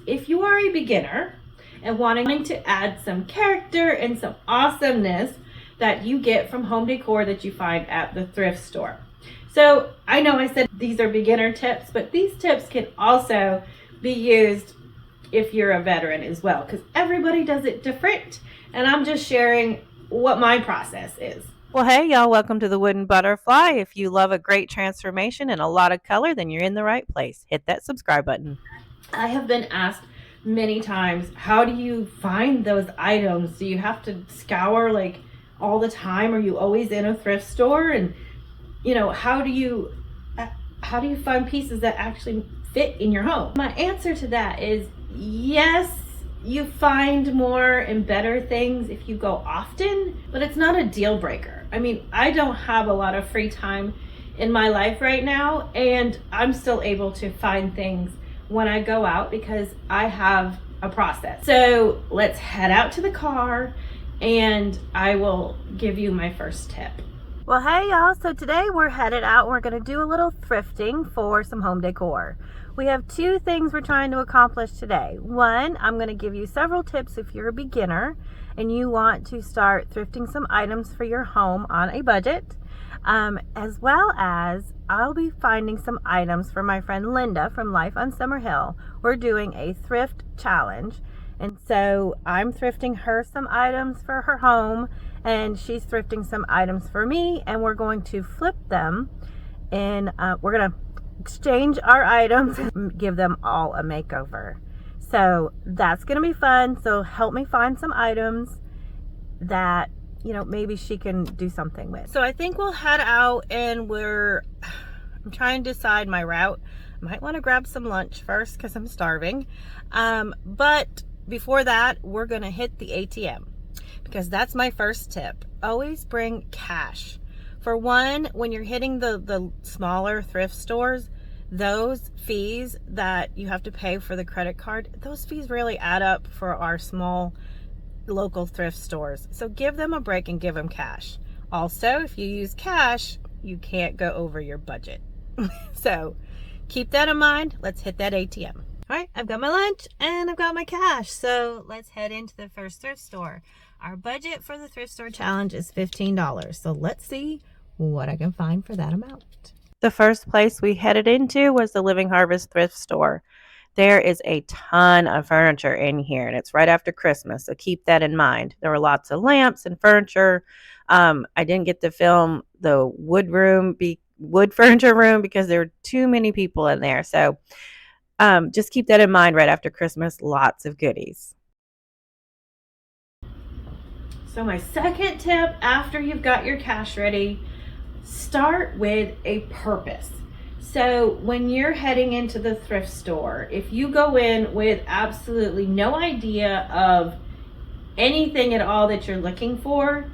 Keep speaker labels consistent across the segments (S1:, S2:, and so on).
S1: if you are a beginner and wanting to add some character and some awesomeness that you get from home decor that you find at the thrift store. So I know I said these are beginner tips, but these tips can also be used if you're a veteran as well, because everybody does it different, and I'm just sharing what my process is.
S2: Well, hey, y'all, welcome to the Wooden Butterfly. If you love a great transformation and a lot of color, then you're in the right place. Hit that subscribe button.
S1: I have been asked many times, how do you find those items? Do you have to scour like all the time? Are you always in a thrift store? And you know, how do you find pieces that actually fit in your home? My answer to that is yes, you find more and better things if you go often, but it's not a deal breaker. I mean, I don't have a lot of free time in my life right now, and I'm still able to find things when I go out because I have a process. So let's head out to the car and I will give you my first tip.
S2: Well, hey, y'all. So today we're headed out. We're going to do a little thrifting for some home decor. We have two things we're trying to accomplish today. One, I'm going to give you several tips if you're a beginner and you want to start thrifting some items for your home on a budget, as well as I'll be finding some items for my friend Linda from Life on Summer Hill. We're doing a thrift challenge, and so I'm thrifting her some items for her home, and she's thrifting some items for me, and we're going to flip them, and we're going to exchange our items and give them all a makeover. So that's going to be fun. So help me find some items that, you know, maybe she can do something with. So I think we'll head out, and I'm trying to decide my route. I might want to grab some lunch first because I'm starving. But before that, we're going to hit the ATM because that's my first tip. Always bring cash. For one, when you're hitting the smaller thrift stores, those fees that you have to pay for the credit card, those fees really add up for our small local thrift stores. So give them a break and give them cash. Also, if you use cash, you can't go over your budget. So keep that in mind. Let's hit that ATM. All right, I've got my lunch and I've got my cash. So let's head into the first thrift store. Our budget for the thrift store challenge is $15. So let's see what I can find for that amount. The first place we headed into was the Living Harvest thrift store. There is a ton of furniture in here, and it's right after Christmas, so keep that in mind. There were lots of lamps and furniture. I didn't get to film the wood furniture room because there were too many people in there. So just keep that in mind. Right after Christmas, lots of goodies.
S1: So my second tip, after you've got your cash ready, start with a purpose. So when you're heading into the thrift store, if you go in with absolutely no idea of anything at all that you're looking for,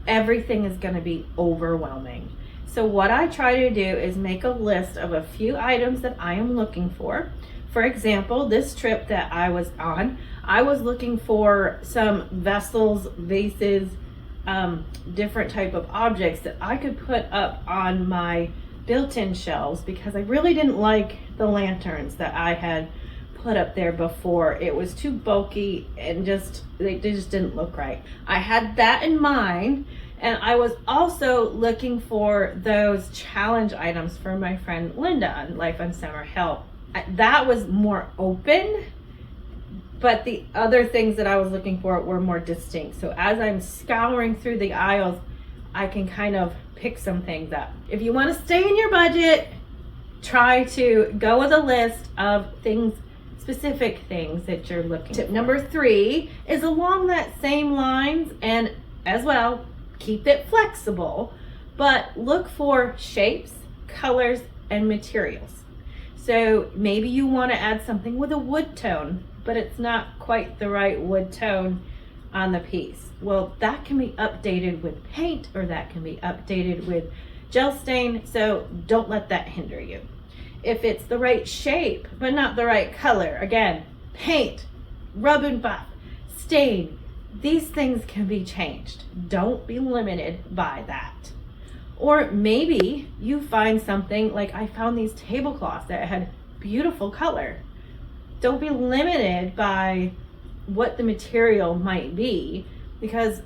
S1: everything is going to be overwhelming. So what I try to do is make a list of a few items that I am looking for. For example, this trip that I was on, I was looking for some vessels, vases, different type of objects that I could put up on my built-in shelves because I really didn't like the lanterns that I had put up there before. It was too bulky and they just didn't look right. I had that in mind, and I was also looking for those challenge items for my friend Linda on Life on Summer Hill. That was more open, but the other things that I was looking for were more distinct. So as I'm scouring through the aisles, I can kind of pick some things up. If you want to stay in your budget, try to go with a list of things, specific things that you're looking for. Tip number 3 is along that same lines, and as well, keep it flexible, but look for shapes, colors, and materials. So maybe you want to add something with a wood tone, but it's not quite the right wood tone on the piece. Well, that can be updated with paint, or that can be updated with gel stain, so don't let that hinder you. If it's the right shape but not the right color, again, paint, rub and buff, stain, these things can be changed. Don't be limited by that. Or maybe you find something like I found these tablecloths that had beautiful color. Don't be limited by what the material might be, because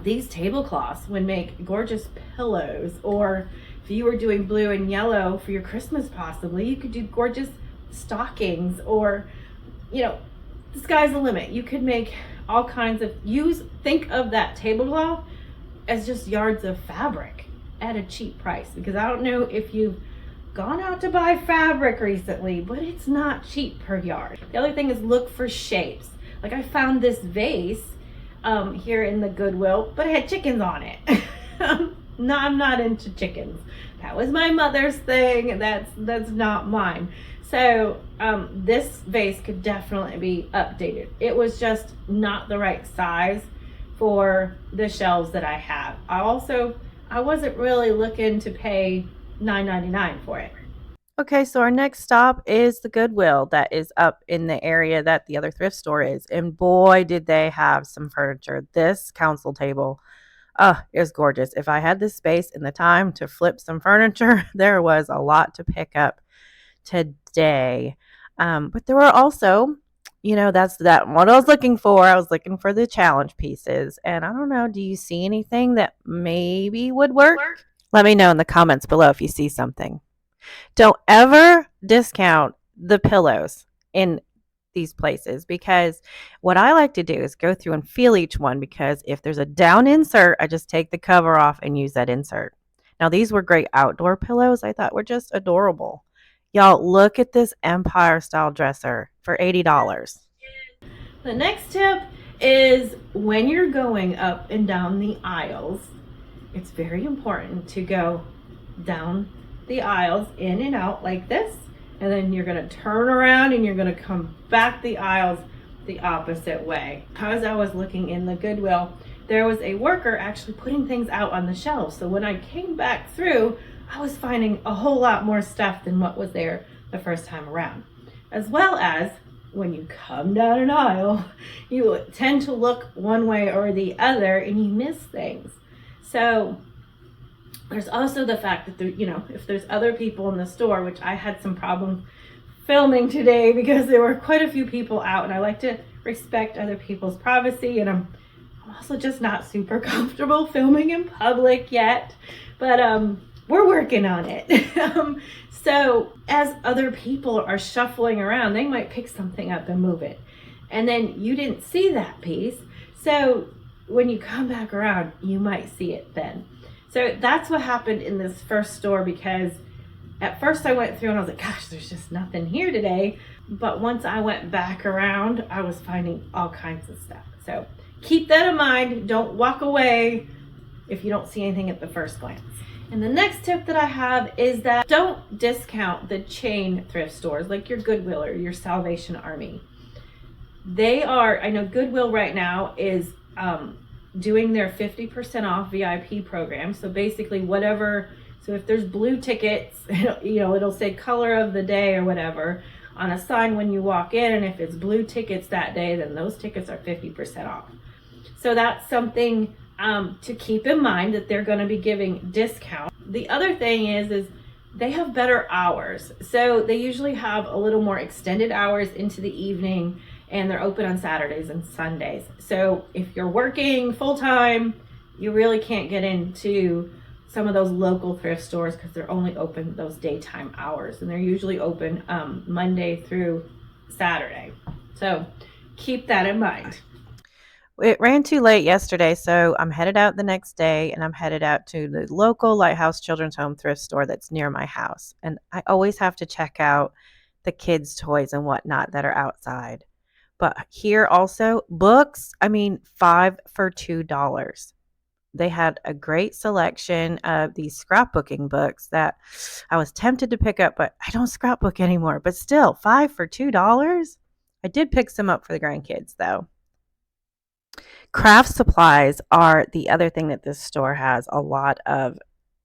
S1: these tablecloths would make gorgeous pillows, or if you were doing blue and yellow for your Christmas, possibly you could do gorgeous stockings, or the sky's the limit. You could make all kinds of think of that tablecloth as just yards of fabric at a cheap price, because I don't know if you've gone out to buy fabric recently, but it's not cheap per yard. The other thing is look for shapes. Like I found this vase here in the Goodwill, but it had chickens on it. No, I'm not into chickens. That was my mother's thing. That's not mine. So this vase could definitely be updated. It was just not the right size for the shelves that I have. I wasn't really looking to pay $9.99 for it.
S2: Okay, so our next stop is the Goodwill that is up in the area that the other thrift store is. And boy, did they have some furniture. This council table is gorgeous. If I had the space and the time to flip some furniture, there was a lot to pick up today. But there were also, that's what I was looking for. I was looking for the challenge pieces. And I don't know, do you see anything that maybe would work? Let me know in the comments below if you see something. Don't ever discount the pillows in these places, because what I like to do is go through and feel each one, because if there's a down insert, I just take the cover off and use that insert. Now, these were great outdoor pillows. I thought were just adorable. Y'all, look at this Empire style dresser for $80.
S1: The next tip is when you're going up and down the aisles, it's very important to go down the aisles in and out like this, and then you're going to turn around and you're going to come back the aisles the opposite way. As I was looking in the Goodwill, there was a worker actually putting things out on the shelves. So when I came back through, I was finding a whole lot more stuff than what was there the first time around. As well as when you come down an aisle, you tend to look one way or the other and you miss things. So there's also the fact that if there's other people in the store, which I had some problems filming today because there were quite a few people out, and I like to respect other people's privacy, and I'm also just not super comfortable filming in public yet, but we're working on it. So as other people are shuffling around, they might pick something up and move it, and then you didn't see that piece. So when you come back around, you might see it then. So that's what happened in this first store, because at first I went through and I was like, gosh, there's just nothing here today. But once I went back around, I was finding all kinds of stuff. So keep that in mind. Don't walk away if you don't see anything at the first glance. And the next tip that I have is that don't discount the chain thrift stores like your Goodwill or your Salvation Army. I know Goodwill right now is doing their 50% off VIP program. So basically so if there's blue tickets, it'll say color of the day or whatever on a sign when you walk in. And if it's blue tickets that day, then those tickets are 50% off. So that's something to keep in mind, that they're going to be giving discount. The other thing is they have better hours. So they usually have a little more extended hours into the evening, and they're open on Saturdays and Sundays. So if you're working full-time, you really can't get into some of those local thrift stores because they're only open those daytime hours, and they're usually open Monday through Saturday. So keep that in mind.
S2: It ran too late yesterday, so I'm headed out the next day, and I'm headed out to the local Lighthouse Children's Home thrift store that's near my house. And I always have to check out the kids' toys and whatnot that are outside. But here also, books, 5 for $2. They had a great selection of these scrapbooking books that I was tempted to pick up, but I don't scrapbook anymore. But still, 5 for $2? I did pick some up for the grandkids, though. Craft supplies are the other thing that this store has a lot of,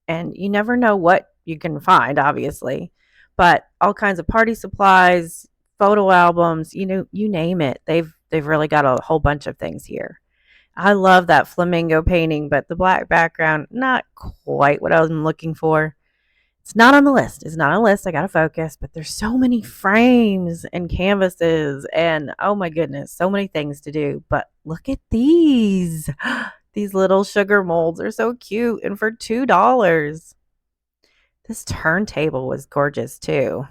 S2: and you never know what you can find, obviously, but all kinds of party supplies, photo albums, you name it. They've really got a whole bunch of things here. I love that flamingo painting, but the black background, not quite what I was looking for. It's not on the list. It's not on the list. I got to focus, but there's so many frames and canvases and oh my goodness, so many things to do. But look at these. These little sugar molds are so cute and for $2. This turntable was gorgeous too.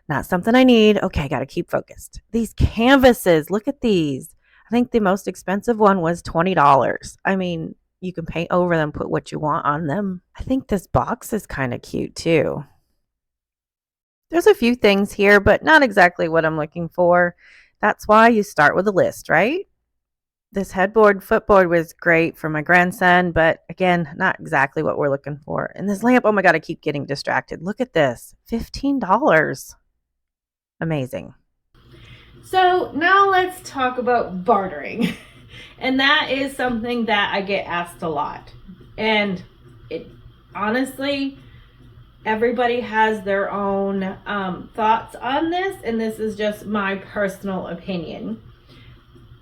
S2: Not something I need. Okay, got to keep focused. These canvases, look at these. I think the most expensive one was $20. I mean, you can paint over them, put what you want on them. I think this box is kind of cute too. There's a few things here, but not exactly what I'm looking for. That's why you start with a list, right? This headboard, footboard was great for my grandson, but again, not exactly what we're looking for. And this lamp, oh my God, I keep getting distracted. Look at this, $15. Amazing.
S1: So now let's talk about bartering. And that is something that I get asked a lot. And it honestly, everybody has their own thoughts on this, and this is just my personal opinion.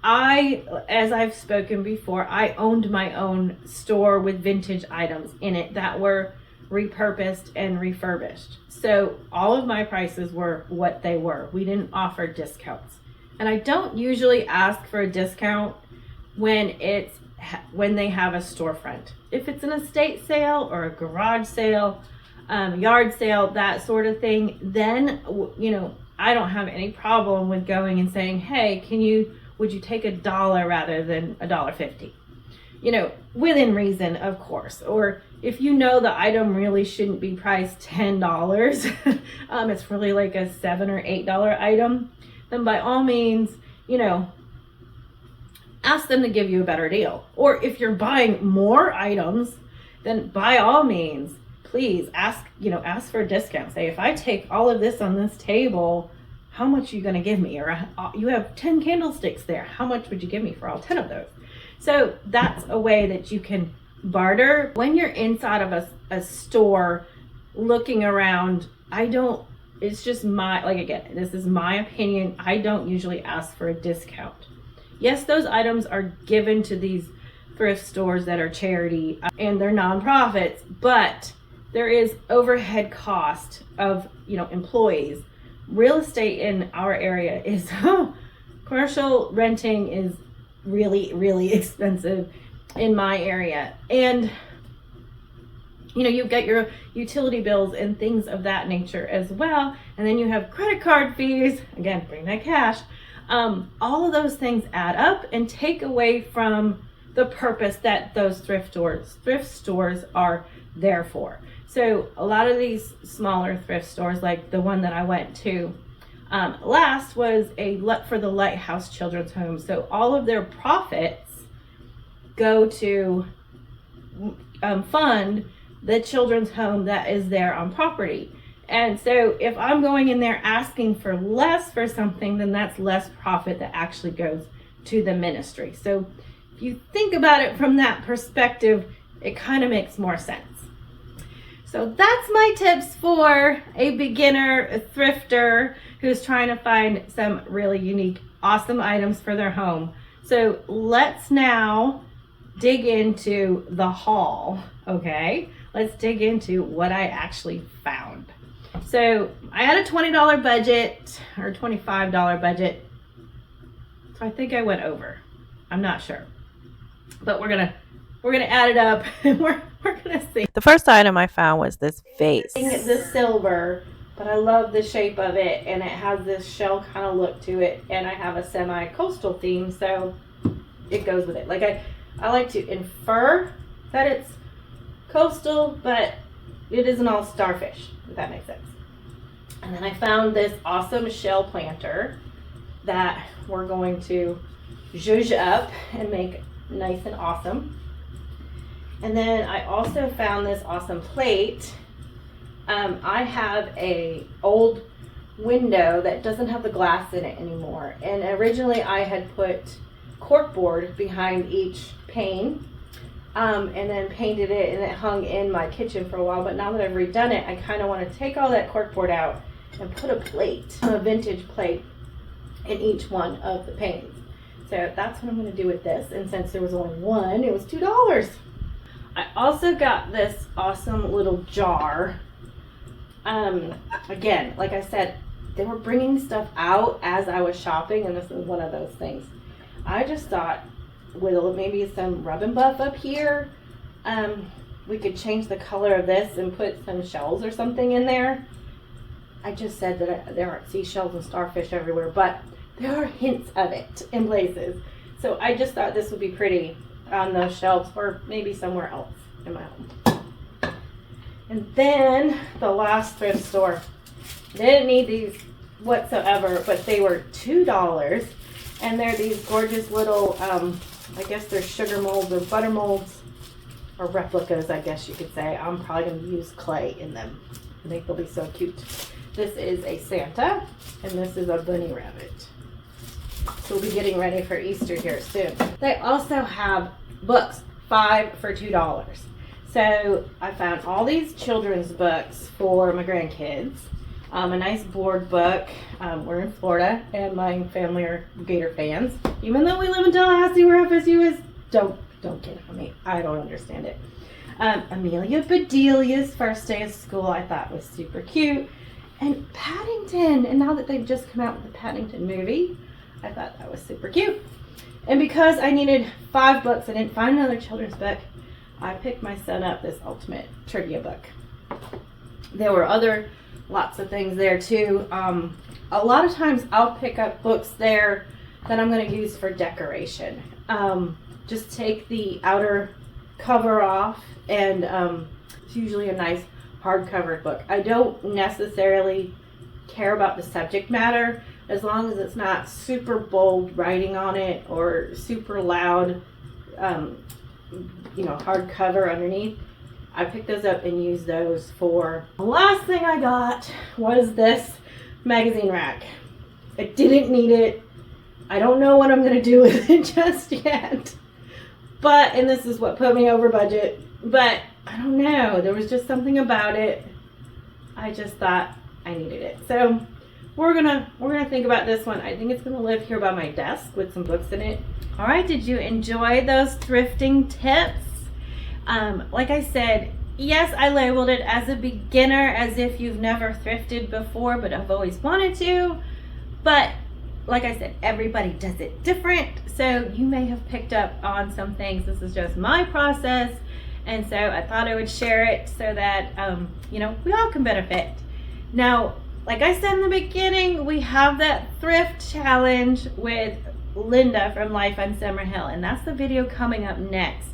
S1: As I've spoken before, I owned my own store with vintage items in it that were repurposed and refurbished. So all of my prices were what they were. We didn't offer discounts. And I don't usually ask for a discount when they have a storefront. If it's an estate sale or a garage sale, yard sale, that sort of thing, then, I don't have any problem with going and saying, hey, would you take $1 rather than $1.50? Within reason, of course. Or if the item really shouldn't be priced $10, it's really like a $7 or $8 item, then by all means, ask them to give you a better deal. Or if you're buying more items, then by all means, please ask for a discount. Say, if I take all of this on this table, how much are you going to give me? Or you have 10 candlesticks there. How much would you give me for all 10 of those? So that's a way that you can barter. When you're inside of a store looking around, it's just this is my opinion. I don't usually ask for a discount. Yes, those items are given to these thrift stores that are charity and they're nonprofits, but there is overhead cost of, employees. Real estate in our area is, commercial renting is really, really expensive in my area. And, you get your utility bills and things of that nature as well. And then you have credit card fees. Again, bring that cash. All of those things add up and take away from the purpose that those thrift stores are there for. So a lot of these smaller thrift stores, like the one that I went to last, was for the Lighthouse Children's Home. So all of their profits go to fund the children's home that is there on property. And so if I'm going in there asking for less for something, then that's less profit that actually goes to the ministry. So if you think about it from that perspective, it kind of makes more sense. So that's my tips for a beginner, a thrifter who's trying to find some really unique, awesome items for their home. So let's now dig into the haul, okay? Let's dig into what I actually found. So I had a $20 budget or $25 budget. So I think I went over. I'm not sure. But we're gonna add it up and we're gonna see.
S2: The first item I found was this vase.
S1: This silver, but I love the shape of it, and it has this shell kind of look to it, and I have a semi-coastal theme, so it goes with it. Like I like to infer that it's coastal, but it isn't all starfish, if that makes sense. And then I found this awesome shell planter that we're going to zhuzh up and make nice and awesome. And then I also found this awesome plate. I have a old window that doesn't have the glass in it anymore. And originally I had put corkboard behind each pane, and then painted it, and it hung in my kitchen for a while. But now that I've redone it, I kind of want to take all that corkboard out and put a plate, a vintage plate, in each one of the panes. So that's what I'm going to do with this. And since there was only one, it was $2. I also got this awesome little jar Again, like I said, they were bringing stuff out as I was shopping, and this is one of those things. I just thought with maybe some rub and buff up here, we could change the color of this and put some shells or something in there. I just said that there aren't seashells and starfish everywhere, but there are hints of it in places. So I just thought this would be pretty on those shelves or maybe somewhere else in my home. And then the last thrift store. Didn't need these whatsoever, but they were $2. And they're these gorgeous little, I guess they're sugar molds or butter molds or replicas, I guess you could say. I'm probably going to use clay in them. I think they'll be so cute. This is a Santa, and this is a bunny rabbit. So we'll be getting ready for Easter here soon. They also have books, 5 for $2. So I found all these children's books for my grandkids. A nice board book. We're in Florida, and my family are Gator fans. Even though we live in Tallahassee, where FSU is, don't get on me. I don't understand it. Amelia Bedelia's first day of school I thought was super cute. And Paddington. And now that they've just come out with the Paddington movie, I thought that was super cute. And because I needed 5 books, I didn't find another children's book, I picked my son up this Ultimate Trivia book. There were lots of things there too. A lot of times I'll pick up books there that I'm going to use for decoration. Just take the outer cover off, and it's usually a nice hardcover book. I don't necessarily care about the subject matter as long as it's not super bold writing on it or super loud, hardcover underneath. I picked those up and used those for. The last thing I got was this magazine rack. I didn't need it. I don't know what I'm going to do with it just yet. And this is what put me over budget. But I don't know. There was just something about it. I just thought I needed it. So we're gonna think about this one. I think it's gonna live here by my desk with some books in it. All right, did you enjoy those thrifting tips? Like I said, yes, I labeled it as a beginner, as if you've never thrifted before, but I've always wanted to. But like I said, everybody does it different. So you may have picked up on some things. This is just my process. And so I thought I would share it so that, we all can benefit. Now, like I said in the beginning, we have that thrift challenge with Linda from Life on Summer Hill, and that's the video coming up next.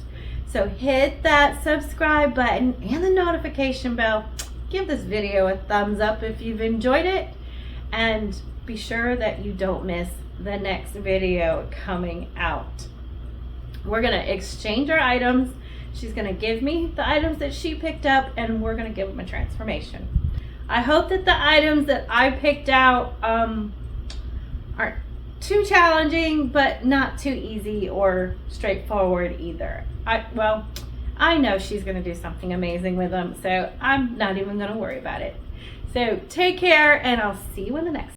S1: So hit that subscribe button and the notification bell. Give this video a thumbs up if you've enjoyed it, and be sure that you don't miss the next video coming out. We're gonna exchange our items. She's gonna give me the items that she picked up, and we're gonna give them a transformation. I hope that the items that I picked out aren't too challenging, but not too easy or straightforward either. I know she's gonna do something amazing with them, so I'm not even gonna worry about it. So take care, and I'll see you in the next